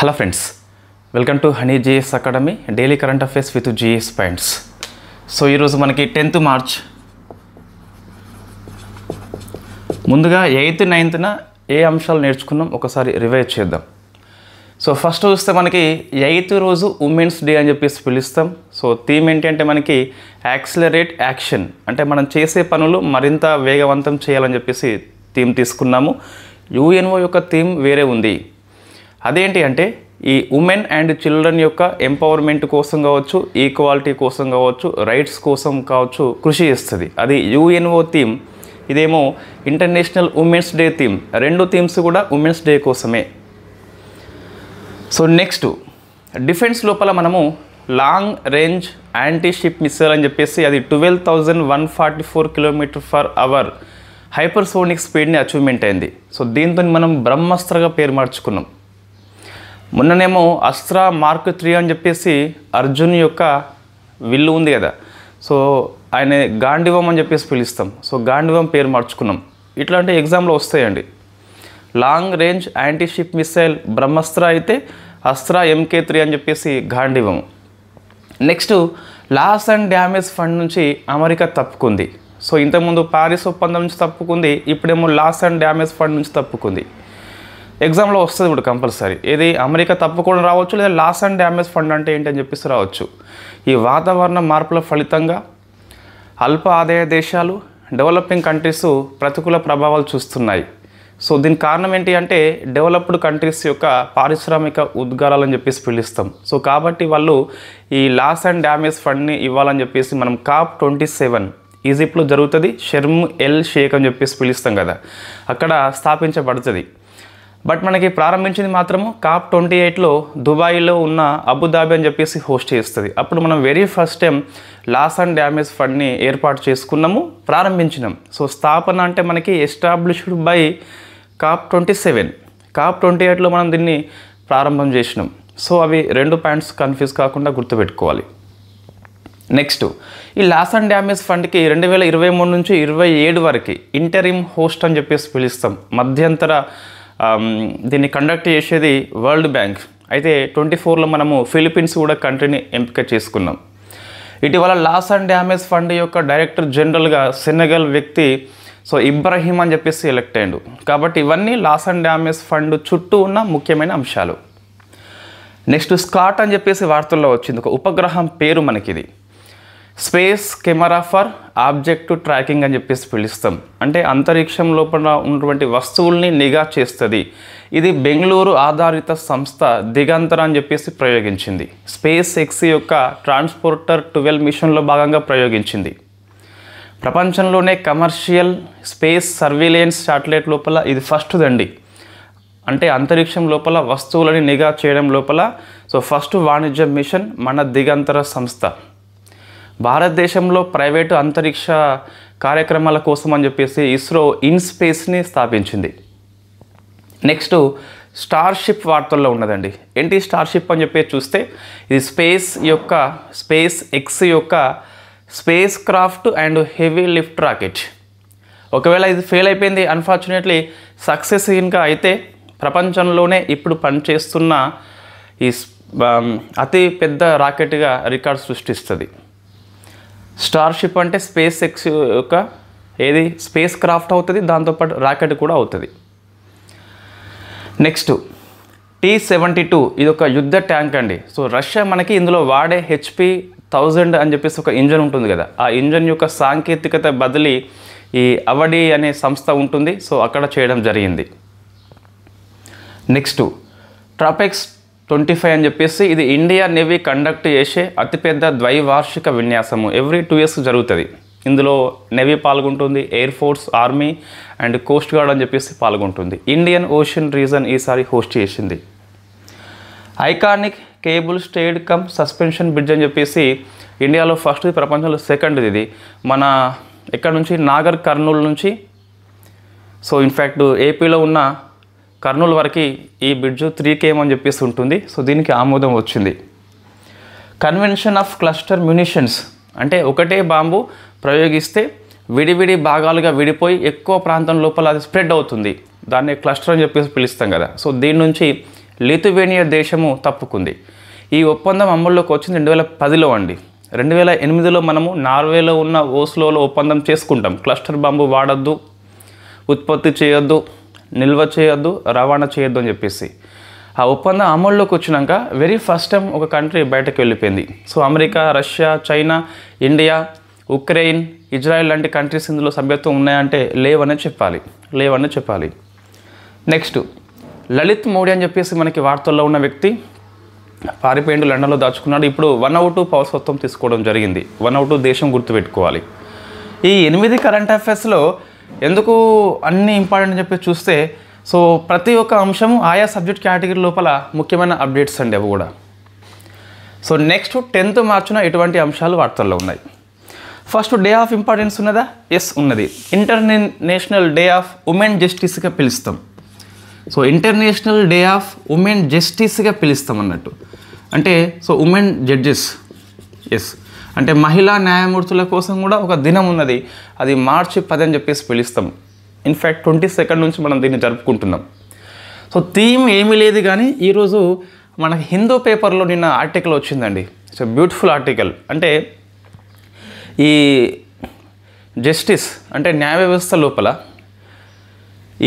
Hello friends, welcome to Honey GS Academy Daily Current Affairs with GS Points. So ఈరోజు మనకి 10th March ముందుగా 8th 9th ఏ అంశాలు నేర్చుకున్నాం ఒకసారి రివైజ్ చేద్దాం. సో ఫస్ట్ చూస్తే మనకి 8th రోజు ఉమెన్స్ డే అని చెప్పేసి పిలుస్తాం. సో థీమ్ ఏంటి అంటే మనకి యాక్సిలరేట్ యాక్షన్, అంటే మనం చేసే పనులు మరింత వేగవంతం చేయాలని చెప్పేసి థీమ్ తీసుకున్నాము. యుఎన్ఓ యొక్క థీమ్ వేరే ఉంది. అదేంటి అంటే ఈ ఉమెన్ అండ్ చిల్డ్రన్ యొక్క ఎంపవర్మెంట్ కోసం కావచ్చు, ఈక్వాలిటీ కోసం కావచ్చు, రైట్స్ కోసం కావచ్చు కృషి చేస్తుంది. అది యుఎన్ఓ థీమ్. ఇదేమో ఇంటర్నేషనల్ ఉమెన్స్ డే థీమ్. రెండు థీమ్స్ కూడా ఉమెన్స్ డే కోసమే. సో నెక్స్ట్ డిఫెన్స్ లోపల మనము long range anti ship missile అని చెప్పేసి అది 12,144 km/h హైపర్సోనిక్ స్పీడ్ని అచీవ్మెంట్ అయింది. సో దీంతో మనం బ్రహ్మాస్త్రగా పేరు మార్చుకున్నాం. మొన్ననేమో అస్త్రా మార్క్ 3 అని చెప్పేసి అర్జున్ యొక్క విల్లు ఉంది కదా, సో ఆయన గాండివం అని చెప్పేసి పిలుస్తాం. సో గాండివం పేరు మార్చుకున్నాం. ఇట్లాంటి ఎగ్జామ్లో వస్తాయండి. Long range anti ship missile Brahmastra అయితే అస్త్రా MK3 అని చెప్పేసి Gandivam. Next loss and damage fund నుంచి అమెరికా తప్పుకుంది. సో ఇంతకుముందు ప్యారిస్ ఒప్పందం నుంచి తప్పుకుంది, ఇప్పుడేమో లాస్ అండ్ డ్యామేజ్ ఫండ్ నుంచి తప్పుకుంది. ఎగ్జామ్లో వస్తుంది ఇప్పుడు కంపల్సరీ. ఏది అమెరికా తప్పకుండా రావచ్చు, లేదా లాస్ అండ్ డ్యామేజ్ ఫండ్ అంటే ఏంటి అని చెప్పేసి రావచ్చు. ఈ వాతావరణ మార్పుల ఫలితంగా అల్ప ఆదాయ దేశాలు, డెవలపింగ్ కంట్రీస్ ప్రతికూల ప్రభావాలు చూస్తున్నాయి. సో దీనికి కారణం ఏంటి అంటే డెవలప్డ్ కంట్రీస్ యొక్క పారిశ్రామిక ఉద్గారాలని చెప్పేసి పిలుస్తాం. సో కాబట్టి వాళ్ళు ఈ లాస్ అండ్ డ్యామేజ్ ఫండ్ని ఇవ్వాలని చెప్పేసి మనం COP27 ఈజిప్ట్లో జరుగుతుంది. షర్మ్ ఎల్ షేక్ అని చెప్పేసి పిలుస్తాం కదా, అక్కడ స్థాపించబడుతుంది. బట్ మనకి ప్రారంభించింది మాత్రము COP28లో దుబాయ్లో ఉన్న అబుదాబి అని చెప్పేసి హోస్ట్ చేస్తుంది. అప్పుడు మనం very first time loss and damage ఫండ్ని ఏర్పాటు చేసుకున్నాము, ప్రారంభించినాం. సో స్థాపన అంటే మనకి ఎస్టాబ్లిష్డ్ బై COP27. COP28లో మనం దీన్ని ప్రారంభం చేసినాం. సో అవి రెండు పాయింట్స్ కన్ఫ్యూజ్ కాకుండా గుర్తుపెట్టుకోవాలి. నెక్స్ట్ ఈ లాస్ అండ్ డ్యామేజ్ ఫండ్కి 2023 నుంచి 27 వరకు ఇంటరిమ్ హోస్ట్ అని చెప్పేసి పిలుస్తాం. మధ్యంతర దీన్ని కండక్ట్ చేసేది వరల్డ్ బ్యాంక్. అయితే 24లో మనము ఫిలిప్పీన్స్ కూడా కంట్రీని ఎంపిక చేసుకున్నాం. ఇటీవల లాస్ అండ్ డ్యామేజ్ ఫండ్ యొక్క డైరెక్టర్ జనరల్గా సెనెగల్ వ్యక్తి సో ఇబ్రహీం అని చెప్పేసి ఎలెక్ట్ అయ్యాడు. కాబట్టి ఇవన్నీ లాస్ అండ్ డ్యామేజ్ ఫండ్ చుట్టూ ఉన్న ముఖ్యమైన అంశాలు. నెక్స్ట్ స్కాట్ అని చెప్పేసి వార్తల్లో వచ్చింది, ఒక ఉపగ్రహం పేరు మనకి. ఇది space camera for objective tracking అని చెప్పేసి పిలుస్తాం. అంటే అంతరిక్షం లోపల ఉన్నటువంటి వస్తువుల్ని నిఘా చేస్తుంది. ఇది బెంగళూరు ఆధారిత సంస్థ దిగంతర అని చెప్పేసి ప్రయోగించింది. స్పేస్ ఎక్స్ యొక్క ట్రాన్స్పోర్టర్ 12 మిషన్లో భాగంగా ప్రయోగించింది. ప్రపంచంలోనే కమర్షియల్ స్పేస్ సర్వేలెన్స్ శాటిలైట్ లోపల ఇది ఫస్ట్ దండి. అంటే అంతరిక్షం లోపల వస్తువులని నిఘా చేయడం లోపల సో ఫస్ట్ వాణిజ్య మిషన్ మన దిగంతర సంస్థ. భారతదేశంలో ప్రైవేటు అంతరిక్ష కార్యక్రమాల కోసం అని చెప్పేసి ఇస్రో ఇన్స్పేస్ని స్థాపించింది. నెక్స్ట్ స్టార్షిప్ వార్తల్లో ఉన్నదండి. ఏంటి స్టార్షిప్ అని చెప్పేసి చూస్తే ఇది స్పేస్ ఎక్స్ యొక్క space craft and heavy lift rocket. ఒకవేళ ఇది ఫెయిల్ అయిపోయింది, అన్ఫార్చునేట్లీ సక్సెస్ ఇంకా అయితే ప్రపంచంలోనే ఇప్పుడు పనిచేస్తున్న ఈ అతి పెద్ద రాకెట్గా రికార్డ్ సృష్టిస్తుంది. స్టార్షిప్ అంటే స్పేస్ ఎక్స్ యొక్క ఏది స్పేస్ క్రాఫ్ట్ అవుతుంది, దాంతోపాటు రాకెట్ కూడా అవుతుంది. నెక్స్ట్ T-72 ఇది ఒక యుద్ధ ట్యాంక్ అండి. సో రష్యా మనకి ఇందులో వాడే HP-1000 అని చెప్పేసి ఒక ఇంజన్ ఉంటుంది కదా, ఆ ఇంజన్ యొక్క సాంకేతికత బదిలీ ఈ అవడి అనే సంస్థ ఉంటుంది. సో అక్కడ చేయడం జరిగింది. నెక్స్ట్ ట్రాపెక్స్ 25 అని చెప్పేసి ఇది ఇండియా నేవీ కండక్ట్ చేసే అతిపెద్ద ద్వైవార్షిక విన్యాసము. ఎవ్రీ 2 years జరుగుతుంది. ఇందులో నేవీ పాల్గొంటుంది, air force, army and coast guard అని చెప్పేసి పాల్గొంటుంది. ఇండియన్ ఓషన్ రీజన్ ఈసారి హోస్ట్ చేసింది. Iconic cable stayed cum suspension bridge అని చెప్పేసి ఇండియాలో ఫస్ట్, ప్రపంచంలో సెకండ్. ఇది మన ఎక్కడ నుంచి నాగర్ కర్నూలు నుంచి సో ఇన్ఫ్యాక్ట్ ఏపీలో ఉన్న కర్నూలు వరకు ఈ బ్రిడ్జ్ 3 km అని చెప్పేసి ఉంటుంది. సో దీనికి ఆమోదం వచ్చింది. కన్వెన్షన్ ఆఫ్ క్లస్టర్ మ్యునిషన్స్ అంటే ఒకటే బాంబు ప్రయోగిస్తే విడివిడి భాగాలుగా విడిపోయి ఎక్కువ ప్రాంతం లోపల అది స్ప్రెడ్ అవుతుంది. దాన్ని క్లస్టర్ అని చెప్పేసి పిలుస్తాం కదా. సో దీని నుంచి లిథువేనియా దేశము తప్పుకుంది. ఈ ఒప్పందం అమల్లోకి వచ్చింది 2010లో అండి. 2008లో మనము నార్వేలో ఉన్న ఓస్లోలో ఒప్పందం చేసుకుంటాం. క్లస్టర్ బాంబు వాడద్దు, ఉత్పత్తి చేయొద్దు, నిల్వ చేయొద్దు, రవాణా చేయొద్దు అని చెప్పేసి. ఆ ఒప్పందం అమల్లోకి వచ్చినాక వెరీ ఫస్ట్ టైం ఒక కంట్రీ బయటకు వెళ్ళిపోయింది. So America, Russia, China, India, Ukraine, Israel లాంటి కంట్రీస్ ఇందులో సభ్యత్వం ఉన్నాయంటే లేవనే చెప్పాలి. నెక్స్ట్ లలిత్ మోడీ అని చెప్పేసి మనకి వార్తల్లో ఉన్న వ్యక్తి పారిపోయిండు, లండన్లో దాచుకున్నాడు. ఇప్పుడు 102 పౌరసత్వం తీసుకోవడం జరిగింది. 102 దేశం గుర్తుపెట్టుకోవాలి. ఈ 8 కరెంట్ అఫైర్స్లో ఎందుకు అన్ని ఇంపార్టెంట్ అని చెప్పి చూస్తే, సో ప్రతి ఒక్క అంశము ఆయా సబ్జెక్ట్ కేటగిరీ లోపల ముఖ్యమైన అప్డేట్స్ అండి అవి కూడా. సో నెక్స్ట్ 10th మార్చిన ఎటువంటి అంశాలు వార్తల్లో ఉన్నాయి. ఫస్ట్ డే ఆఫ్ ఇంపార్టెన్స్ ఉన్నదా? ఎస్ ఉన్నది. ఇంటర్నేషనల్ డే ఆఫ్ ఉమెన్ జస్టిస్గా పిలుస్తాం. So international day of women జస్టిస్గా పిలుస్తాం అన్నట్టు. అంటే సో ఉమెన్ జడ్జెస్, ఎస్ అంటే మహిళా న్యాయమూర్తుల కోసం కూడా ఒక దినం ఉన్నది. అది మార్చి 10 అని చెప్పేసి పిలుస్తాం. ఇన్ఫ్యాక్ట్ 22 నుంచి మనం దీన్ని జరుపుకుంటున్నాం. సో థీమ్ ఏమీ లేదు, కానీ ఈరోజు మనకి హిందూ పేపర్లో నిన్న ఆర్టికల్ వచ్చిందండి. It's a beautiful article. అంటే ఈ జస్టిస్ అంటే న్యాయ వ్యవస్థ లోపల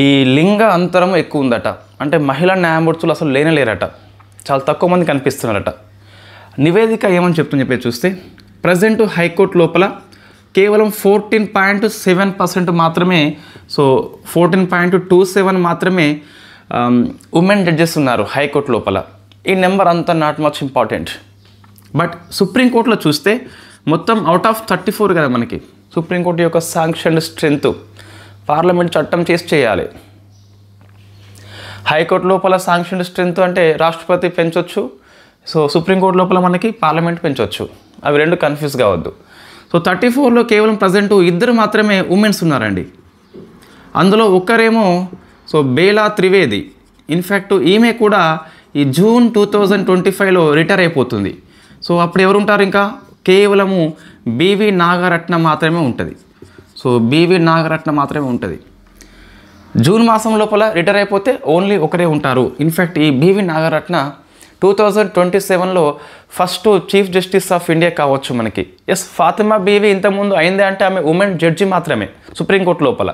ఈ లింగ అంతరం ఎక్కువ ఉందట. అంటే మహిళా న్యాయమూర్తులు అసలు లేనలేరట, చాలా తక్కువ మంది కనిపిస్తున్నారట. నివేదిక ఏమని చెప్తుందని చెప్పి చూస్తే, ప్రజెంట్ హైకోర్టు లోపల కేవలం 14.7% మాత్రమే, సో 14.27 మాత్రమే ఉమెన్ జడ్జెస్ ఉన్నారు హైకోర్టు లోపల. ఈ నెంబర్ అంతా నాట్ మచ్ ఇంపార్టెంట్. బట్ సుప్రీంకోర్టులో చూస్తే మొత్తం అవుట్ ఆఫ్ 34 కదా మనకి. సుప్రీంకోర్టు యొక్క శాంక్షన్ స్ట్రెంత్ పార్లమెంట్ చట్టం చేసి చేయాలి. హైకోర్టు లోపల శాంక్షన్ స్ట్రెంత్ అంటే రాష్ట్రపతి పెంచవచ్చు. సో సుప్రీంకోర్టు లోపల మనకి పార్లమెంట్ పెంచవచ్చు. అవి రెండు కన్ఫ్యూజ్ కావద్దు. సో 34లో కేవలం ప్రజెంట్ 2 మాత్రమే ఉమెన్స్ ఉన్నారండి. అందులో ఒక్కరేమో సో బేలా త్రివేది. ఇన్ఫ్యాక్ట్ ఈమె కూడా ఈ జూన్ 2025లో రిటైర్ అయిపోతుంది. సో అప్పుడు ఎవరు ఉంటారు? ఇంకా కేవలము బివి నాగరత్న మాత్రమే ఉంటుంది. సో బివి నాగరత్న మాత్రమే ఉంటుంది. జూన్ మాసం లోపల రిటైర్ అయిపోతే ఓన్లీ ఒకరే ఉంటారు. ఇన్ఫ్యాక్ట్ ఈ బివి నాగరత్న 2027లో first chief justice of India కావచ్చు మనకి. ఎస్, ఫాతిమా బీవి ఇంతకుముందు అయింది అంటే ఆమె ఉమెన్ జడ్జి మాత్రమే సుప్రీంకోర్టు లోపల.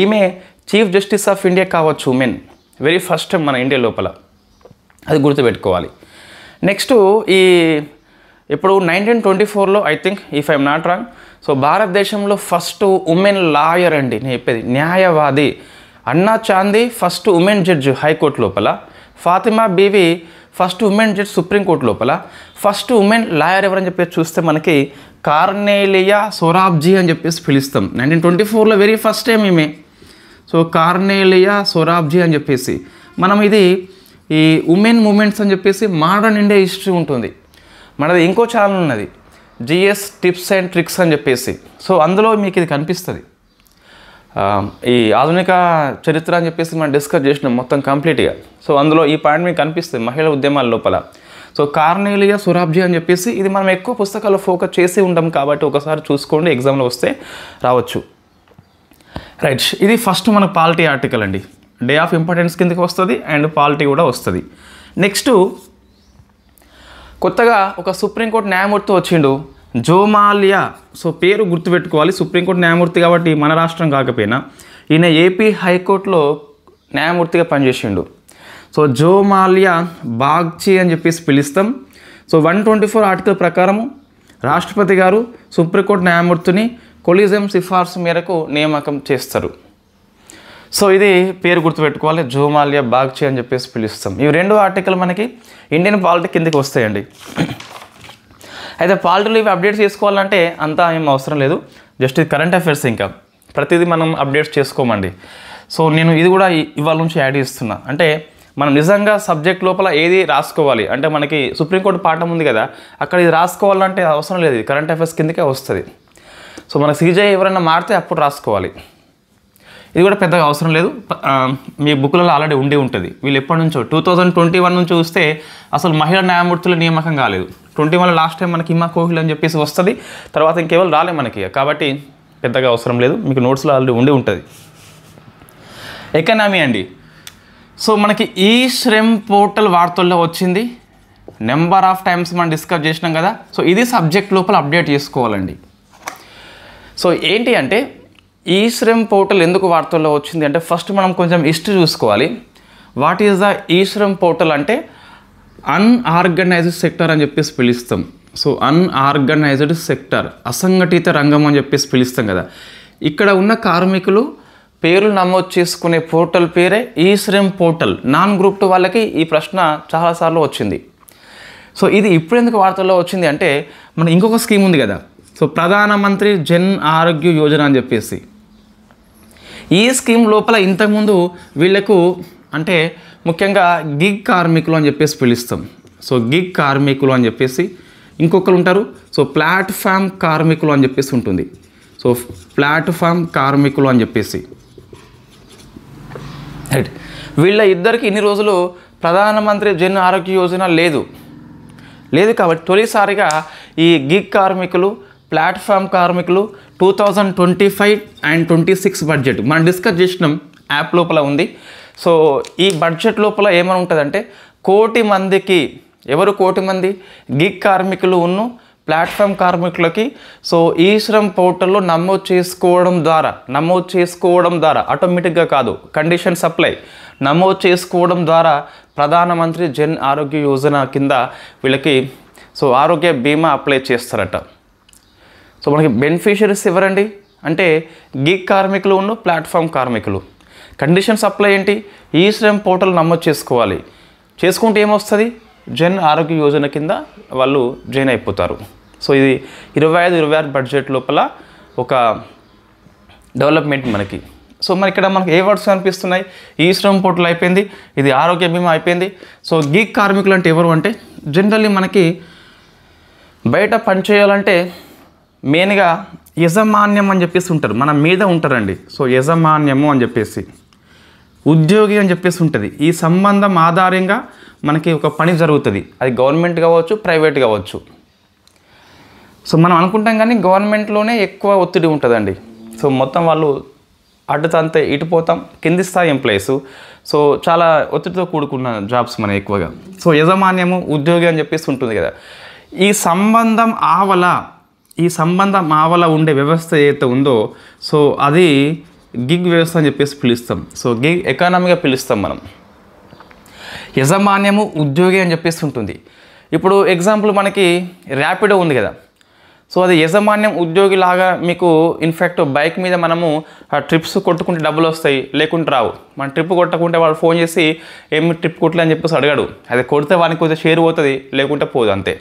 ఈమె చీఫ్ జస్టిస్ ఆఫ్ ఇండియా కావచ్చు ఉమెన్, వెరీ ఫస్ట్ టైం మన ఇండియా లోపల. అది గుర్తుపెట్టుకోవాలి. నెక్స్ట్ ఈ ఇప్పుడు 1924లో I think, if I'm not wrong, so భారతదేశంలో ఫస్ట్ ఉమెన్ లాయర్ అండి, నేను చెప్పేది న్యాయవాది Anna Chandy first women judge high court లోపల. Fathima Beevi first women judge supreme court లోపల. ఫస్ట్ ఉమెన్ లాయర్ ఎవరని చెప్పేసి చూస్తే మనకి కార్నేలియా సొరాబ్జీ అని చెప్పేసి పిలుస్తాం. 1924లో వెరీ ఫస్ట్ టైం ఈమె. సో కార్నేలియా సొరాబ్జీ అని చెప్పేసి మనం ఇది ఈ ఉమెన్ మూమెంట్స్ అని చెప్పేసి మోడర్న్ ఇండియా హిస్టరీ ఉంటుంది. మనది ఇంకో ఛానల్ ఉన్నది, జిఎస్ టిప్స్ అండ్ ట్రిక్స్ అని చెప్పేసి. సో అందులో మీకు ఇది కనిపిస్తుంది. ఈ ఆధునిక చరిత్ర అని చెప్పేసి మనం డిస్కస్ చేసినాం మొత్తం కంప్లీట్గా. సో అందులో ఈ పాయింట్ మీకు కనిపిస్తుంది మహిళా ఉద్యమాల లోపల. సో కార్నేలియా సొరాబ్జీ అని చెప్పేసి ఇది మనం ఎక్కువ పుస్తకాల్లో ఫోకస్ చేసి ఉంటాం కాబట్టి ఒకసారి చూసుకోండి, ఎగ్జామ్లో వస్తే రావచ్చు. రైట్, ఇది ఫస్ట్ మనకు పాలిటీ ఆర్టికల్ అండి. డే ఆఫ్ ఇంపార్టెన్స్ కిందకి వస్తుంది అండ్ పాలిటీ కూడా వస్తుంది. నెక్స్ట్ కొత్తగా ఒక సుప్రీంకోర్టు న్యాయమూర్తి వచ్చిండు, జోమాలియా. సో పేరు గుర్తుపెట్టుకోవాలి, సుప్రీంకోర్టు న్యాయమూర్తి కాబట్టి మన రాష్ట్రం కాకపోయినా ఈయన ఏపీ హైకోర్టులో న్యాయమూర్తిగా పనిచేసిండు. సో జోమాలియా బాగ్చి అని చెప్పేసి పిలుస్తాం. సో 124 ఆర్టికల్ ప్రకారము రాష్ట్రపతి గారు సుప్రీంకోర్టు న్యాయమూర్తిని కొలీజియం సిఫార్సు మేరకు నియామకం చేస్తారు. సో ఇది పేరు గుర్తుపెట్టుకోవాలి, జోమాలియా బాగ్చి అని చెప్పేసి పిలుస్తాం. ఇవి 2 ఆర్టికల్ మనకి ఇండియన్ పాలిటీ కిందకి వస్తాయండి. అయితే పాలిటీలో ఇవి అప్డేట్స్ చేసుకోవాలంటే అంతా ఏం అవసరం లేదు, జస్ట్ ఇది కరెంట్ అఫైర్స్. ఇంకా ప్రతిదీ మనం అప్డేట్స్ చేసుకోమండి. సో నేను ఇది కూడా ఇవాళ నుంచి యాడ్ చేస్తున్నా. అంటే మనం నిజంగా సబ్జెక్ట్ లోపల ఏది రాసుకోవాలి అంటే మనకి సుప్రీంకోర్టు పాఠం ఉంది కదా, అక్కడ ఇది రాసుకోవాలంటే అవసరం లేదు, కరెంట్ అఫైర్స్ కిందకే వస్తుంది. సో మన సీజే ఎవరైనా మారితే అప్పుడు రాసుకోవాలి. ఇది కూడా పెద్దగా అవసరం లేదు, మీ బుక్లలో ఆల్రెడీ ఉండి ఉంటుంది. వీళ్ళు ఎప్పటి నుంచో 2021 నుంచి చూస్తే అసలు మహిళా న్యాయమూర్తుల నియామకం కాలేదు. 21 లాస్ట్ టైం మనకి హిమా కోహ్లీ అని చెప్పేసి వస్తుంది, తర్వాత ఇంకేవాళ్ళు రాలే మనకి. కాబట్టి పెద్దగా అవసరం లేదు, మీకు నోట్స్లో ఆల్రెడీ ఉండి ఉంటుంది. ఎకనామీ అండి. సో మనకి ఈ శ్రమ్ పోర్టల్ వార్తల్లో వచ్చింది, నెంబర్ ఆఫ్ టైమ్స్ మనం డిస్కస్ చేసినాం కదా. సో ఇది సబ్జెక్ట్ లోపల అప్డేట్ చేసుకోవాలండి. సో ఏంటి అంటే ఈ శ్రమ్ పోర్టల్ ఎందుకు వార్తల్లో వచ్చింది అంటే ఫస్ట్ మనం కొంచెం హిస్టరీ చూసుకోవాలి. వాట్ ఈజ్ ద ఈ శ్రమ్ పోర్టల్ అంటే అన్ఆర్గనైజ్డ్ సెక్టర్ అని చెప్పేసి పిలుస్తాం. సో అన్ఆర్గనైజ్డ్ సెక్టర్, అసంఘటిత రంగం అని చెప్పేసి పిలుస్తాం కదా. ఇక్కడ ఉన్న కార్మికులు పేర్లు నమోదు చేసుకునే పోర్టల్ పేరే ఈ శ్రమ్ పోర్టల్. నాన్ గ్రూప్ 2 వాళ్ళకి ఈ ప్రశ్న చాలాసార్లు వచ్చింది. సో ఇది ఇప్పుడు ఎందుకు వార్తల్లో వచ్చింది అంటే మన ఇంకొక స్కీమ్ ఉంది కదా. సో ప్రధానమంత్రి జన్ ఆరోగ్య యోజన అని చెప్పేసి ఈ స్కీమ్ లోపల ఇంతకుముందు వీళ్ళకు అంటే ముఖ్యంగా గిగ్ కార్మికులు అని చెప్పేసి పిలుస్తాం. సో గిగ్ కార్మికులు అని చెప్పేసి ఇంకొకరు ఉంటారు. సో ప్లాట్ఫామ్ కార్మికులు అని చెప్పేసి ఉంటుంది. సో ప్లాట్ఫామ్ కార్మికులు అని చెప్పేసి రైట్. వీళ్ళ ఇద్దరికి ఇన్ని రోజులు ప్రధానమంత్రి జన్ ఆరోగ్య యోజన లేదు కాబట్టి తొలిసారిగా ఈ గిగ్ కార్మికులు, ప్లాట్ఫామ్ కార్మికులు 2025 and 26 బడ్జెట్ మనం డిస్కస్ చేసినాం, యాప్ లోపల ఉంది. సో ఈ బడ్జెట్ లోపల ఏమని ఉంటుందంటే 1 కోటి మందికి, ఎవరు 1 కోటి మంది గిగ్ కార్మికులు ఉన్ను ప్లాట్ఫామ్ కార్మికులకి సో ఈ శ్రమ్ పోర్టల్లో నమోదు చేసుకోవడం ద్వారా ఆటోమేటిక్గా కాదు, కండిషన్ సప్లై నమోదు చేసుకోవడం ద్వారా ప్రధానమంత్రి జన్ ఆరోగ్య యోజన కింద వీళ్ళకి సో ఆరోగ్య బీమా అప్లై చేస్తారట. సో మనకి బెనిఫిషరీస్ ఎవరండి అంటే గిగ్ కార్మికులు ఉన్న ప్లాట్ఫామ్ కార్మికులు. కండిషన్ సప్లై ఏంటి, ఈ శ్రమ్ పోర్టల్ నమోదు చేసుకోవాలి. చేసుకుంటే ఏమొస్తుంది, జన్ ఆరోగ్య యోజన కింద వాళ్ళు జాయిన్ అయిపోతారు. సో ఇది 25-26 బడ్జెట్ లోపల ఒక డెవలప్మెంట్ మనకి. సో మరి ఇక్కడ మనకి ఏ వర్డ్స్ కనిపిస్తున్నాయి, ఈ శ్రమ్ పోర్టల్ అయిపోయింది, ఇది ఆరోగ్య బీమా అయిపోయింది. సో గిగ్ కార్మికులు అంటే ఎవరు అంటే జనరల్లీ మనకి బయట పనిచేయాలంటే మెయిన్గా యజమాన్యం అని చెప్పేసి ఉంటారు, మన మీద ఉంటారండి. సో యజమాన్యము అని చెప్పేసి, ఉద్యోగి అని చెప్పేసి ఉంటుంది. ఈ సంబంధం ఆధారంగా మనకి ఒక పని జరుగుతుంది, అది గవర్నమెంట్ కావచ్చు, ప్రైవేట్ కావచ్చు. సో మనం అనుకుంటాం కానీ గవర్నమెంట్లోనే ఎక్కువ ఒత్తిడి ఉంటుందండి. సో మొత్తం వాళ్ళు అడ్డుతంతే ఇటుపోతాం, కింది స్థాయి ఎంప్లాయీస్. సో చాలా ఒత్తిడితో కూడుకున్న జాబ్స్ మనం ఎక్కువగా. సో యజమాన్యము, ఉద్యోగి అని చెప్పేసి ఉంటుంది కదా. ఈ సంబంధం ఆవల ఉండే వ్యవస్థ ఏదైతే ఉందో సో అది గిగ్ వ్యవస్థ అని చెప్పేసి పిలుస్తాం. సో గిగ్ ఎకానమీగా పిలుస్తాం మనం. యజమాన్యము, ఉద్యోగి అని చెప్పేసి ఉంటుంది. ఇప్పుడు ఎగ్జాంపుల్ మనకి ర్యాపిడో ఉంది కదా. సో అది యజమాన్యం, ఉద్యోగి లాగా మీకు ఇన్ఫ్యాక్ట్ బైక్ మీద మనము ట్రిప్స్ కొట్టుకుంటే డబ్బులు వస్తాయి, లేకుంటే రావు. మన ట్రిప్ కొట్టకుంటే వాడు ఫోన్ చేసి ఏమి ట్రిప్ కొట్టలే అని చెప్పేసి అడగాడు. అది కొడితే వానికి కొంచెం షేర్ పోతుంది, లేకుంటే పోదు, అంతే.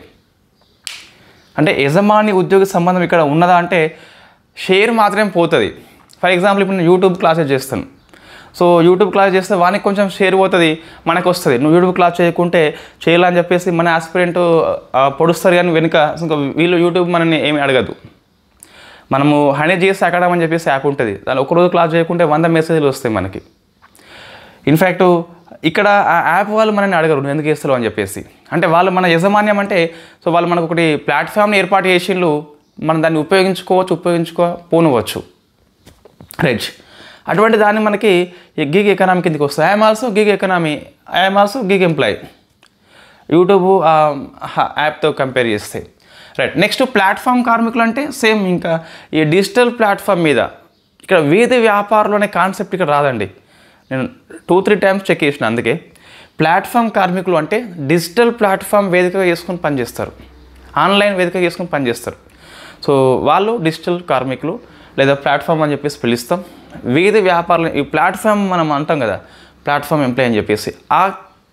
అంటే యజమాని ఉద్యోగి సంబంధం ఇక్కడ ఉన్నదా అంటే షేర్ మాత్రమే పోతుంది. ఫర్ ఎగ్జాంపుల్ ఇప్పుడు నేను యూట్యూబ్ క్లాసెస్ చేస్తాను. సో యూట్యూబ్ క్లాస్ చేస్తే వానికి కొంచెం షేర్ పోతుంది, మనకు వస్తుంది. నువ్వు యూట్యూబ్ క్లాస్ చేయకుంటే చేయాలని చెప్పేసి మన ఆస్పిరెంట్ పొడుస్తారు, కానీ వెనుక ఇంకా వీళ్ళు యూట్యూబ్ మనల్ని ఏమి అడగదు. మనము హనీజీఎస్ అకాడమీ అని చెప్పేసి యాప్ ఉంటుంది, దాని ఒకరోజు క్లాస్ చేయకుంటే 100 మెసేజ్లు వస్తాయి మనకి. ఇన్ఫ్యాక్ట్ ఇక్కడ ఆ యాప్ వాళ్ళు మనల్ని అడగరు నువ్వు ఎందుకు చేస్తావు అని చెప్పేసి. అంటే వాళ్ళు మన యజమాన్యం అంటే సో వాళ్ళు మనకు ఒకటి ప్లాట్ఫామ్ని ఏర్పాటు చేసిండ్రు, మనం దాన్ని ఉపయోగించుకోపోనవచ్చు. రైట్. అటువంటి దాన్ని మనకి గిగ్ ఎకనామీ కిందకి వస్తుంది. I'm also gig economy, I'm also gig employee, YouTube యాప్తో కంపేర్ చేస్తే. రైట్. నెక్స్ట్ ప్లాట్ఫామ్ కార్మికులు అంటే సేమ్ ఇంకా ఈ డిజిటల్ ప్లాట్ఫామ్ మీద ఇక్కడ వీధి వ్యాపారులు అనే కాన్సెప్ట్ ఇక్కడ రాదండి. నేను 2-3 టైమ్స్ చెక్ చేసిన. అందుకే ప్లాట్ఫామ్ కార్మికులు అంటే డిజిటల్ ప్లాట్ఫామ్ వేదికగా చేసుకొని పనిచేస్తారు, ఆన్లైన్ వేదిక చేసుకొని పనిచేస్తారు. సో వాళ్ళు డిజిటల్ కార్మికులు లేదా ప్లాట్ఫామ్ అని చెప్పేసి పిలుస్తాం. వీధి వ్యాపారులు, ఈ ప్లాట్ఫామ్ మనం అంటాం కదా ప్లాట్ఫామ్ ఎంప్లాయ్ అని చెప్పేసి, ఆ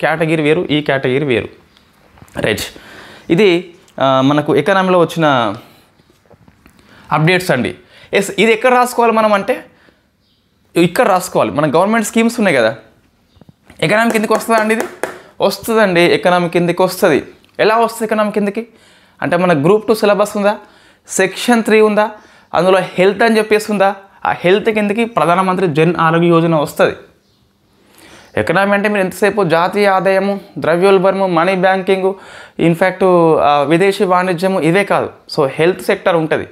కేటగిరీ వేరు, ఈ కేటగిరీ వేరు. రైట్. ఇది మనకు ఎకనామీలో వచ్చిన అప్డేట్స్ అండి. ఎస్, ఇది ఎక్కడ రాసుకోవాలి మనం అంటే ఇక్కడ రాసుకోవాలి. మన గవర్నమెంట్ స్కీమ్స్ ఉన్నాయి కదా, ఎకనామీ కిందకి వస్తుందా అండి? ఇది వస్తుందండి, ఎకనామీ కిందకి వస్తుంది. ఎలా వస్తుంది ఎకనామీ కిందకి అంటే మన గ్రూప్ 2 సిలబస్ ఉందా, సెక్షన్ 3 ఉందా, అందులో హెల్త్ అని చెప్పేసి ఉందా, ఆ హెల్త్ కిందకి ప్రధానమంత్రి జన్ ఆరోగ్య యోజన వస్తుంది. ఎకనామీ అంటే మీరు ఎంతసేపు జాతీయ ఆదాయము, ద్రవ్యోల్బణము, మనీ బ్యాంకింగు, ఇన్ఫ్యాక్ట్ విదేశీ వాణిజ్యము ఇవే కాదు. సో హెల్త్ సెక్టర్ ఉంటుంది.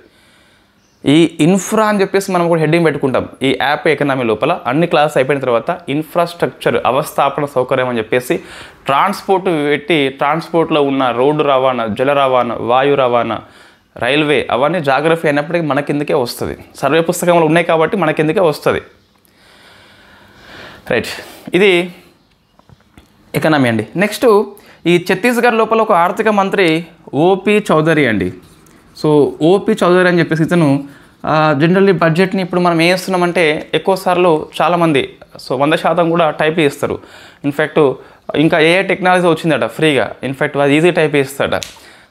ఈ ఇన్ఫ్రా అని చెప్పేసి మనం కూడా హెడ్డింగ్ పెట్టుకుంటాం ఈ యాప్ ఎకనామీ లోపల. అన్ని క్లాసెస్ అయిపోయిన తర్వాత ఇన్ఫ్రాస్ట్రక్చర్ అవస్థాపన సౌకర్యం అని చెప్పేసి ట్రాన్స్పోర్ట్ పెట్టి ట్రాన్స్పోర్ట్లో ఉన్న రోడ్డు రవాణా, జల రవాణా, వాయు రవాణా, రైల్వే అవన్నీ జాగ్రఫీ అయినప్పటికీ మన కిందకే వస్తుంది. సర్వే పుస్తకంలో ఉన్నాయి కాబట్టి మన కిందకే వస్తుంది. రైట్, ఇది ఎకనామీ అండి. నెక్స్ట్ ఈ ఛత్తీస్గఢ్ లోపల ఒక ఆర్థిక మంత్రి ఓపీ చౌదరి అండి. సో ఓపీ చౌదరి అని చెప్పేసి ఇతను జనరల్లీ బడ్జెట్ని ఇప్పుడు మనం ఏం చేస్తున్నామంటే ఎక్కువ సార్లు చాలామంది 100% కూడా టైప్ చేస్తారు. ఇన్ఫ్యాక్ట్ ఇంకా ఏ టెక్నాలజీ వచ్చిందట ఫ్రీగా, ఇన్ఫ్యాక్ట్ అది ఈజీ టైప్ చేస్తాడట.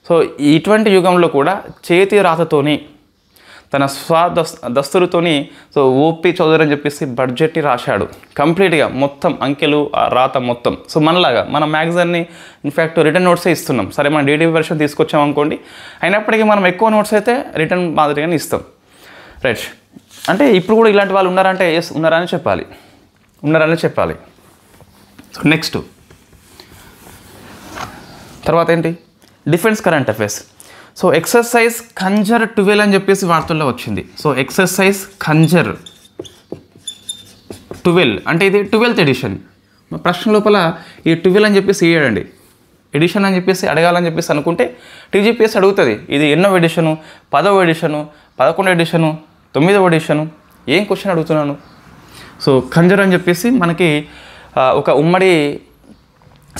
సో ఇటువంటి యుగంలో కూడా చేతి రాతతోని తన దస్తురుతోని సో ఓపీ చౌదరి అని చెప్పేసి బడ్జెట్ని రాశాడు కంప్లీట్గా, మొత్తం అంకెలు రాత మొత్తం. సో మనలాగా మన మ్యాగజైన్ని ఇన్ఫ్యాక్ట్ రిటర్న్ నోట్సే ఇస్తున్నాం. సరే మనం డీటీవీ వెర్షన్ తీసుకొచ్చాం అనుకోండి, అయినప్పటికీ మనం ఎక్కువ నోట్స్ అయితే రిటర్న్ మాదిరిగానే ఇస్తాం. రైట్, అంటే ఇప్పుడు కూడా ఇలాంటి వాళ్ళు ఉన్నారంటే ఎస్ ఉన్నారని చెప్పాలి. సో నెక్స్ట్ తర్వాత ఏంటి, defence current affairs. So exercise Khanjar 12 అని చెప్పేసి వార్తల్లో వచ్చింది. సో ఎక్సర్సైజ్ ఖంజర్ 12 అంటే ఇది 12th ఎడిషన్. ప్రశ్న లోపల ఈ 12 అని చెప్పేసి వేయడండి, ఎడిషన్ అని చెప్పేసి అడగాలని చెప్పేసి అనుకుంటే టీజీపీఎస్ అడుగుతుంది ఇది ఎన్నో ఎడిషను, 10వ ఎడిషను, 11వ ఎడిషను, 9వ ఎడిషను, ఏం క్వశ్చన్ అడుగుతున్నాను. సో ఖంజర్ అని చెప్పేసి మనకి ఒక ఉమ్మడి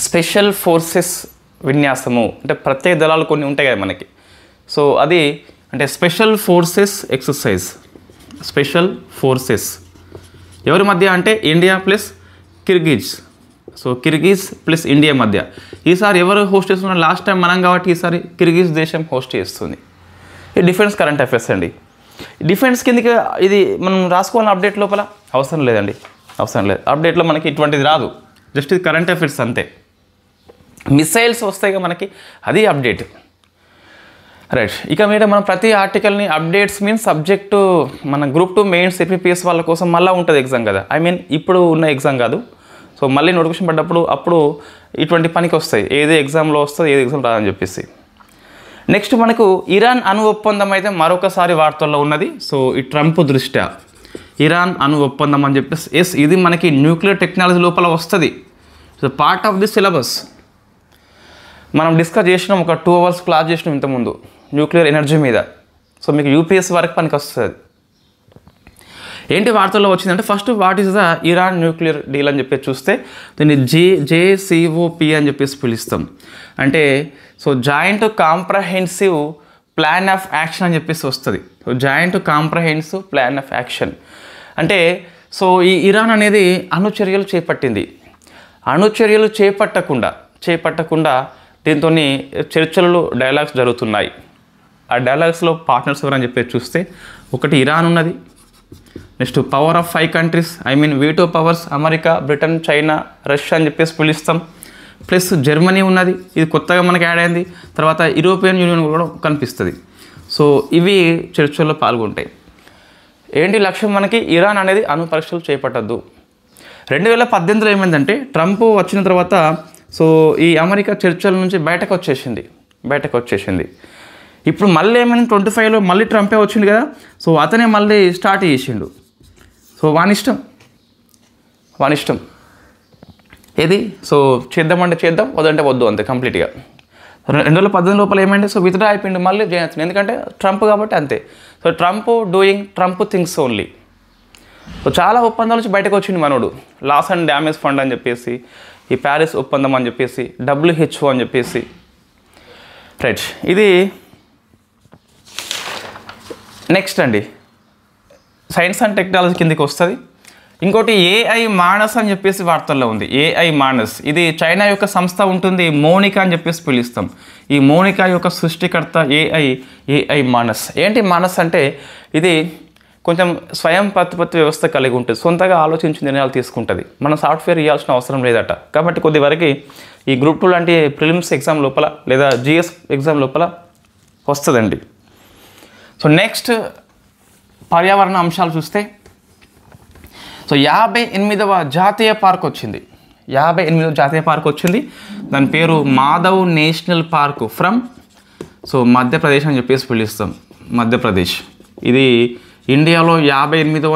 స్పెషల్ ఫోర్సెస్ విన్యాసము, అంటే ప్రత్యేక దళాలు కొన్ని ఉంటాయి కదా మనకి. సో అది అంటే special forces exercise, special forces ఎవరి మధ్య అంటే India plus Kyrgyz. So Kyrgyz plus India మధ్య. ఈసారి ఎవరు హోస్ట్ చేస్తున్నారు, లాస్ట్ టైం మనం కాబట్టి ఈసారి కిర్గిజ్ దేశం హోస్ట్ చేస్తుంది. ఇది డిఫెన్స్ కరెంట్ అఫైర్స్ అండి. డిఫెన్స్ కిందకి ఇది మనం రాసుకోవాలని అప్డేట్ లోపల అవసరం లేదు. అప్డేట్లో మనకి ఇటువంటిది రాదు, జస్ట్ ఇది కరెంట్ అఫైర్స్ అంతే. మిసైల్స్ వస్తాయి మనకి, అది అప్డేట్. రైట్, ఇక మీద మనం ప్రతి ఆర్టికల్ని అప్డేట్స్ మీన్స్ సబ్జెక్టు మన గ్రూప్ 2 మెయిన్స్ సిపిపిఎస్ వాళ్ళ కోసం మళ్ళీ ఉంటుంది ఎగ్జామ్ కదా, ఐ మీన్ ఇప్పుడు ఉన్న ఎగ్జామ్ కాదు. సో మళ్ళీ నోటిఫికేషన్ పడ్డప్పుడు అప్పుడు ఇటువంటి పనికి వస్తాయి, ఏది ఎగ్జామ్లో వస్తుంది ఏది ఎగ్జామ్ రాదని చెప్పేసి. నెక్స్ట్ మనకు ఇరాన్ అణు ఒప్పందం అయితే మరొకసారి వార్తల్లో ఉన్నది. సో ఈ ట్రంప్ దృష్ట్యా ఇరాన్ అణు ఒప్పందం అని చెప్పేసి ఎస్ ఇది మనకి న్యూక్లియర్ టెక్నాలజీ లోపల వస్తుంది. So part of the syllabus మనం డిస్కస్ చేసినాం, ఒక 2 hours క్లాస్ చేసినాం ఇంతకుముందు న్యూక్లియర్ ఎనర్జీ మీద. సో మీకు యూపీఎస్సీ వరకు పనికి వస్తుంది. ఏంటి వార్తల్లో వచ్చిందంటే first what is the Iran nuclear deal అని చెప్పేసి చూస్తే దీన్ని జేసిఓపి అని చెప్పేసి పిలుస్తాం. అంటే so joint comprehensive plan of action అని చెప్పేసి వస్తుంది. So joint comprehensive plan of action అంటే సో ఈ ఇరాన్ అనేది అణుచర్యలు చేపట్టింది. అణుచర్యలు చేపట్టకుండా దీంతో చర్చలు డైలాగ్స్ జరుగుతున్నాయి. ఆ డైలాగ్స్లో పార్ట్నర్స్ ఎవరని చెప్పేసి చూస్తే ఒకటి ఇరాన్ ఉన్నది, next power of 5 countries, I mean veto powers America, Britain, China, Russia అని చెప్పేసి పిలుస్తాం. ప్లస్ జర్మనీ ఉన్నది, ఇది కొత్తగా మనకి యాడ్ అయింది. తర్వాత యూరోపియన్ యూనియన్ కూడా కనిపిస్తుంది. సో ఇవి చర్చల్లో పాల్గొంటాయి. ఏంటి లక్ష్యం మనకి, ఇరాన్ అనేది అణు పరీక్షలు చేపట్టద్దు. 2018లో ఏమైందంటే ట్రంప్ వచ్చిన తర్వాత సో ఈ అమెరికా చర్చల నుంచి బయటకు వచ్చేసింది. ఇప్పుడు మళ్ళీ ఏమైనా 25లో మళ్ళీ ట్రంపే వచ్చింది కదా, సో అతనే మళ్ళీ స్టార్ట్ చేసిండు. సో వాని ఇష్టం ఏది, సో చేద్దామంటే చేద్దాం, వద్దంటే వద్దు, అంతే కంప్లీట్గా. 2018 లోపల ఏమైంది, సో విత్డ్రా అయిపోయింది మళ్ళీ జయన్, ఎందుకంటే ట్రంప్ కాబట్టి అంతే. So Trump things only. So చాలా ఒప్పందాల నుంచి బయటకు వచ్చింది మనోడు. లాస్ అండ్ డ్యామేజ్ ఫండ్ అని చెప్పేసి, ఈ ప్యారిస్ ఒప్పందం అని చెప్పేసి, WHO అని చెప్పేసి. రైట్, ఇది నెక్స్ట్ అండి సైన్స్ అండ్ టెక్నాలజీ కిందకి వస్తుంది. ఇంకోటి ఏఐ మానస్ అని చెప్పేసి వార్తల్లో ఉంది. ఏఐ మానస్ ఇది చైనా యొక్క సంస్థ ఉంటుంది, మోనికా అని చెప్పేసి పిలుస్తాం. ఈ మోనికా యొక్క సృష్టికర్త ఏఐ మానస్. ఏంటి మానస్ అంటే ఇది కొంచెం స్వయం ప్రతిపత్తి వ్యవస్థ కలిగి ఉంటుంది, సొంతగా ఆలోచించి నిర్ణయాలు తీసుకుంటుంది. మనం సాఫ్ట్వేర్ ఇవ్వాల్సిన అవసరం లేదట. కాబట్టి కొద్ది వరకు ఈ గ్రూప్ 2 లాంటి ప్రిలిమ్స్ ఎగ్జామ్ లోపల లేదా జిఎస్ ఎగ్జామ్ లోపల వస్తుందండి. సో నెక్స్ట్ పర్యావరణ అంశాలు చూస్తే సో 58వ జాతీయ పార్క్ వచ్చింది. 58వ జాతీయ పార్క్ వచ్చింది. దాని పేరు Madhav national park from so Madhya Pradesh అని చెప్పేసి పిలుస్తాం. మధ్యప్రదేశ్ ఇది ఇండియాలో 58వ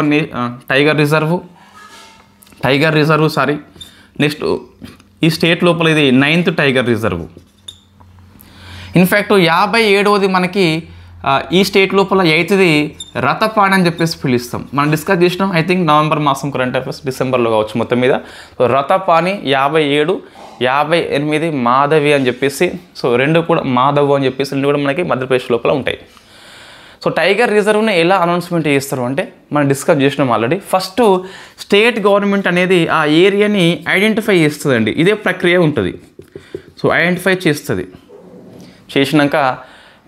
టైగర్ రిజర్వ్ సారీ. నెక్స్ట్ ఈ స్టేట్ లోపల ఇది 9th టైగర్ రిజర్వ్. ఇన్ఫ్యాక్ట్ 57వది మనకి ఈ స్టేట్ లోపల 8ది రతపాణి అని చెప్పేసి పిలుస్తాం. మనం డిస్కస్ చేసినాం ఐ థింక్ నవంబర్ మాసం కరెంట్ అఫైర్స్ డిసెంబర్లో కావచ్చు మొత్తం మీద. సో రతపాణి 57, 58 మాధవి అని చెప్పేసి, సో రెండు కూడా మాధవ్ అని చెప్పేసి రెండు కూడా మనకి మధ్యప్రదేశ్ లోపల ఉంటాయి. సో టైగర్ రిజర్వ్ని ఎలా అనౌన్స్మెంట్ చేస్తారు అంటే మనం డిస్కస్ చేసినాం ఆల్రెడీ. ఫస్ట్ స్టేట్ గవర్నమెంట్ అనేది ఆ ఏరియాని ఐడెంటిఫై చేస్తుందండి. ఇదే ప్రక్రియ ఉంటుంది. సో ఐడెంటిఫై చేసినాక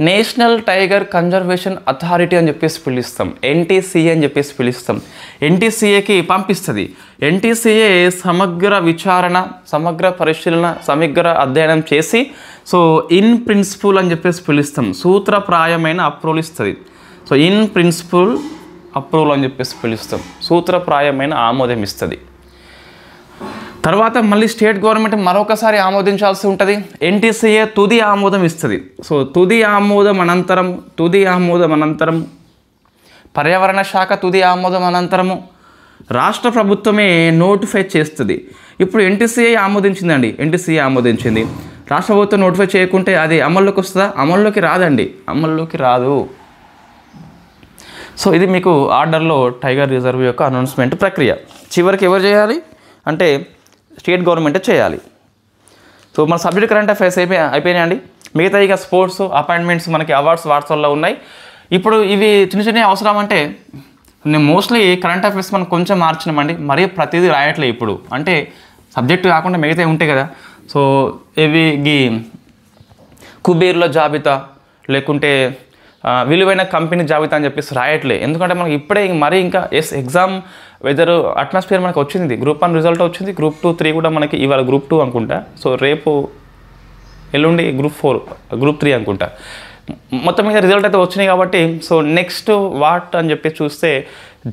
నేషనల్ టైగర్ కన్జర్వేషన్ అథారిటీ అని చెప్పేసి పిలుస్తాం, ఎన్టీసీఏ అని చెప్పేసి పిలుస్తాం. ఎన్టీసీఏకి పంపిస్తుంది. ఎన్టీసీఏ సమగ్ర విచారణ, సమగ్ర పరిశీలన, సమగ్ర అధ్యయనం చేసి సో ఇన్ ప్రిన్సిపల్ అని చెప్పేసి పిలుస్తాం, సూత్రప్రాయమైన అప్రూవల్ ఇస్తుంది. సో ఇన్ ప్రిన్సిపల్ అప్రూవల్ అని చెప్పేసి పిలుస్తాం, సూత్రప్రాయమైన ఆమోదం ఇస్తుంది. తర్వాత మళ్ళీ స్టేట్ గవర్నమెంట్ మరొకసారి ఆమోదించాల్సి ఉంటుంది. ఎన్టీసీఏ తుది ఆమోదం ఇస్తుంది. సో తుది ఆమోదం అనంతరం పర్యావరణ శాఖ తుది ఆమోదం అనంతరము రాష్ట్ర ప్రభుత్వమే నోటిఫై చేస్తుంది. ఇప్పుడు ఎన్టీసీఏ ఆమోదించిందండి, ఎన్టీసీఏ ఆమోదించింది. రాష్ట్ర ప్రభుత్వం నోటిఫై చేయకుంటే అది అమల్లోకి వస్తుందా? అమల్లోకి రాదండి, అమల్లోకి రాదు. సో ఇది మీకు ఆర్డర్లో టైగర్ రిజర్వ్ యొక్క అనౌన్స్మెంట్ ప్రక్రియ. చివరికి ఎవరు చేయాలి అంటే స్టేట్ గవర్నమెంటే చేయాలి. సో మన సబ్జెక్ట్ కరెంట్ అఫైర్స్ అయిపోయినాయండి. మిగతా ఇక స్పోర్ట్స్, అపాయింట్మెంట్స్, మనకి అవార్డ్స్ వాట్సాప్లో ఉన్నాయి. ఇప్పుడు ఇవి చిన్న చిన్న అవసరం అంటే నేను మోస్ట్లీ కరెంట్ అఫైర్స్ మనం కొంచెం మార్చినామండి, మరీ ప్రతిదీ రాయట్లేదు ఇప్పుడు. అంటే సబ్జెక్టు కాకుండా మిగతా ఉంటాయి కదా. సో ఇవి కుబేర్ల జాబితా లేకుంటే విలువైన కంపెనీ జాబితా అని చెప్పేసి రాయట్లే. ఎందుకంటే మనకి ఇప్పుడే మరీ ఇంకా ఎగ్జామ్ వెదర్ అట్మాస్ఫియర్ మనకు వచ్చింది. గ్రూప్ 1 రిజల్ట్ వచ్చింది, గ్రూప్ 2, 3 కూడా మనకి ఇవాళ గ్రూప్ 2 అనుకుంటా. సో రేపు ఎల్లుండి గ్రూప్ 4, గ్రూప్ 3 అనుకుంటా. మొత్తం మీద రిజల్ట్ అయితే వచ్చినాయి కాబట్టి సో నెక్స్ట్ వాట్ అని చెప్పి చూస్తే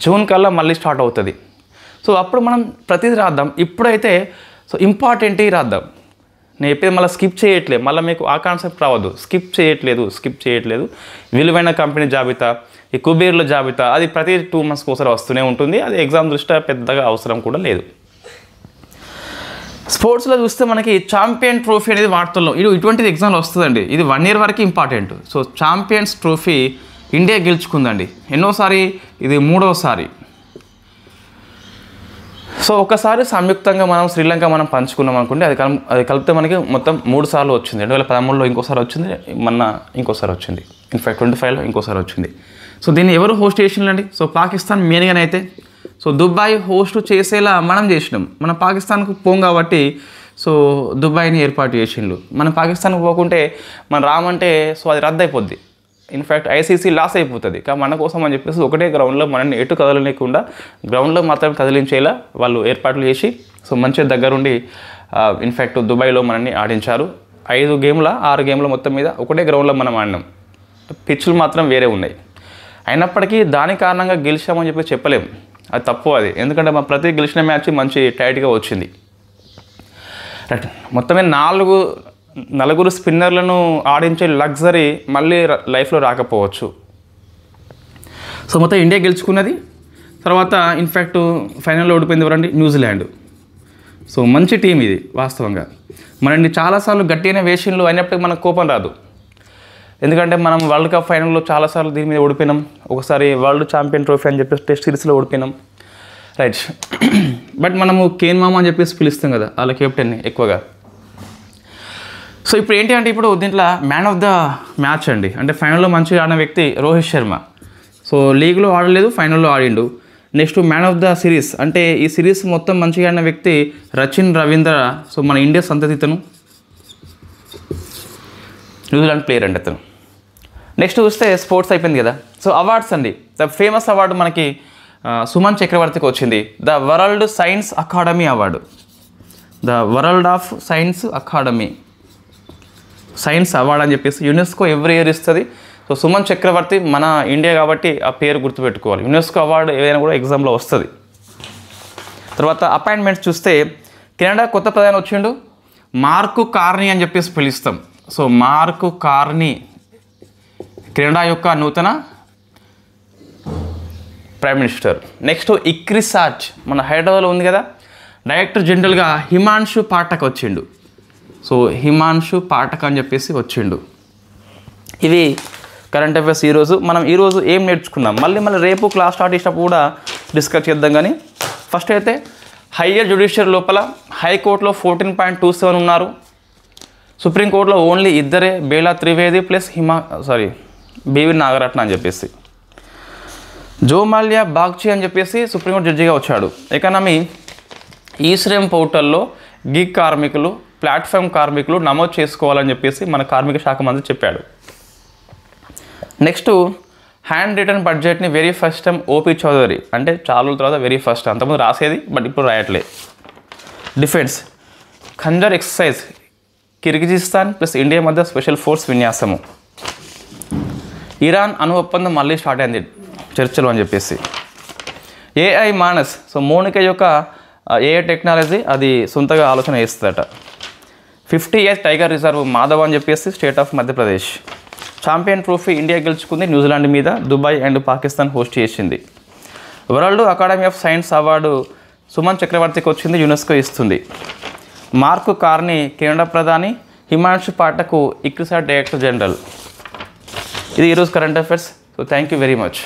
జూన్ కల్లా మళ్ళీ స్టార్ట్ అవుతుంది. సో అప్పుడు మనం ప్రతిదీ రాద్దాం. ఇప్పుడైతే సో ఇంపార్టెంట్ రాద్దాం. నేను చెప్పేది మళ్ళీ స్కిప్ చేయట్లేదు, మళ్ళీ మీకు ఆ కాన్సెప్ట్ రావద్దు. స్కిప్ చేయట్లేదు. విలువైన కంపెనీ జాబితా, ఈ కుబేర్ల జాబితా అది ప్రతి 2 months ఒకసారి వస్తూనే ఉంటుంది. అది ఎగ్జామ్ దృష్ట్యా పెద్దగా అవసరం కూడా లేదు. స్పోర్ట్స్లో చూస్తే మనకి ఛాంపియన్ ట్రోఫీ అనేది వార్తల్లో ఇటువంటిది ఎగ్జామ్లో వస్తుందండి. ఇది 1 year వరకు important. So champions trophy India గెలుచుకుందండి. ఎన్నోసారి? ఇది 3వసారి. సో ఒకసారి సంయుక్తంగా మనం శ్రీలంక పంచుకున్నాం అనుకుంటే అది కలిపితే మనకి మొత్తం 3 సార్లు వచ్చింది. 2013లో ఇంకోసారి వచ్చింది, మొన్న ఇంకోసారి వచ్చింది, ఇన్ఫ్యాక్ట్ 25లో ఇంకోసారి వచ్చింది. సో దీన్ని ఎవరు హోస్ట్ చేసిండండి? సో పాకిస్తాన్ మెయిన్గానైతే. సో దుబాయ్ హోస్ట్ చేసేలా మనం చేసినాం. మనం పాకిస్తాన్కు పోం కాబట్టి సో దుబాయ్ని ఏర్పాటు చేసిండు. మనం పాకిస్తాన్కి పోకుంటే మనం రామంటే సో అది రద్దు అయిపోద్ది. ఇన్ఫ్యాక్ట్ ఐసీసీ లాస్ అయిపోతుంది. కానీ మన కోసం అని చెప్పేసి ఒకటే గ్రౌండ్లో మనల్ని ఎటు కదలలేకుండా గ్రౌండ్లో మాత్రం కదిలించేలా వాళ్ళు ఏర్పాట్లు చేసి సో మంచిగా దగ్గరుండి ఇన్ఫ్యాక్ట్ దుబాయ్లో మనల్ని ఆడించారు. 5 గేమ్ల 6 గేమ్ల మొత్తం మీద ఒకటే గ్రౌండ్లో మనం ఆడినాం. పిచ్లు మాత్రం వేరే ఉన్నాయి. అయినప్పటికీ దాని కారణంగా గెలిచామని చెప్పి చెప్పలేము, అది తప్పు. అది ఎందుకంటే మా ప్రతి గెలిచిన మ్యాచ్ మంచి టైట్గా వచ్చింది. రైట్, మొత్తమే 4 స్పిన్నర్లను ఆడించే లగ్జరీ మళ్ళీ లైఫ్లో రాకపోవచ్చు. సో మొత్తం ఇండియా గెలుచుకున్నది. తర్వాత ఇన్ఫ్యాక్ట్ ఫైనల్లో ఓడిపోయింది ఎవరండి? న్యూజిలాండ్. సో మంచి టీం ఇది వాస్తవంగా. మనని చాలాసార్లు గట్టిగానే వేషన్లు అయినప్పటికీ మనకు కోపం రాదు. ఎందుకంటే మనం వరల్డ్ కప్ ఫైనల్లో చాలాసార్లు దీని మీద ఓడిపోయినాం. ఒకసారి వరల్డ్ ఛాంపియన్ ట్రోఫీ అని చెప్పేసి టెస్ట్ సిరీస్లో ఓడిపోయినాం. రైట్, బట్ మనము కేన్ మామ అని చెప్పేసి పిలుస్తాం కదా వాళ్ళ కెప్టెన్ని ఎక్కువగా. సో ఇప్పుడు ఏంటి అంటే ఇప్పుడు దీంట్లో మ్యాన్ ఆఫ్ ద మ్యాచ్ అండి. అంటే ఫైనల్లో మంచిగా ఆడిన వ్యక్తి రోహిత్ శర్మ. సో లీగ్లో ఆడలేదు, ఫైనల్లో ఆడిండు. Next man of the series అంటే ఈ సిరీస్ మొత్తం మంచిగా ఆడిన వ్యక్తి రచిన్ రవీంద్ర. సో మన ఇండియా సంతతితను, న్యూజిలాండ్ ప్లేయర్ అండి అతను. నెక్స్ట్ చూస్తే స్పోర్ట్స్ అయిపోయింది కదా. సో అవార్డ్స్ అండి. ద ఫేమస్ అవార్డు మనకి సుమన్ చక్రవర్తికి వచ్చింది, the world science academy award. The world of science academy science award అని చెప్పేసి యునెస్కో ఎవ్రీ ఇయర్ ఇస్తుంది. సో సుమన్ చక్రవర్తి మన ఇండియా కాబట్టి ఆ పేరు గుర్తుపెట్టుకోవాలి. యునెస్కో అవార్డు ఏదైనా కూడా ఎగ్జామ్లో వస్తుంది. తర్వాత అపాయింట్మెంట్స్ చూస్తే కెనడా కొత్త ప్రధాని వచ్చిండు, మార్కు కార్నీ అని చెప్పేసి పిలుస్తాం. సో మార్కు కార్నీ కెనడా యొక్క నూతన ప్రైమ్ మినిస్టర్. నెక్స్ట్ ఇక్రిసాట్ మన హైదరాబాద్లో ఉంది కదా, డైరెక్టర్ జనరల్గా హిమాంశు పాఠక్ వచ్చిండు. సో హిమాంశు పాఠక్ అని చెప్పేసి వచ్చిండు. ఇవి కరెంట్ అఫైర్స్ ఈరోజు. మనం ఈరోజు ఏం నేర్చుకున్నాం మళ్ళీ రేపు క్లాస్ స్టార్ట్ చేసినప్పుడు కూడా డిస్కస్ చేద్దాం. కానీ ఫస్ట్ అయితే హయ్యర్ జ్యుడిషియరీ లోపల హైకోర్టులో 14.27 ఉన్నారు, సుప్రీంకోర్టులో ఓన్లీ ఇద్దరే, బేలా త్రివేది ప్లస్ బీవీ నాగరత్న అని చెప్పేసి. జోమాల్యా బాగ్చి అని చెప్పేసి సుప్రీంకోర్టు జడ్జిగా వచ్చాడు. ఎకానమీ ఈశ్రమ్ పోర్టల్లో గిగ్ కార్మికులు, ప్లాట్ఫామ్ కార్మికులు నమోదు చేసుకోవాలని చెప్పేసి మన కార్మిక శాఖ మంత్రి చెప్పాడు. నెక్స్ట్ హ్యాండ్ రిటర్న్ బడ్జెట్ని very first time OP Chaudhary, అంటే చాలా రోజుల తర్వాత వెరీ ఫస్ట్, అంతకుముందు రాసేది బట్ ఇప్పుడు రాయట్లే. Defence Khanjar exercise Kyrgyzstan plus India మధ్య స్పెషల్ ఫోర్స్ విన్యాసము. ఇరాన్ అణు ఒప్పందం మళ్ళీ స్టార్ట్ అయింది చర్చలు అని చెప్పేసి. ఏఐ మానస్, సో మోనిక యొక్క ఏఐ టెక్నాలజీ అది సొంతగా ఆలోచన చేస్తుందట. 50 years టైగర్ రిజర్వ్ మాధవ్ అని చెప్పేసి state of Madhya Pradesh. Champion trophy India గెలుచుకుంది న్యూజిలాండ్ మీద, దుబాయ్ అండ్ పాకిస్తాన్ హోస్ట్ చేసింది. World academy of science award Suman చక్రవర్తికి వచ్చింది, యునెస్కో ఇస్తుంది. మార్క్ కార్నీ కెనడా ప్రధాని, Himanshu Pathak ICRISAT director general. ఇది ఈరోజు current affairs. So thank you very much.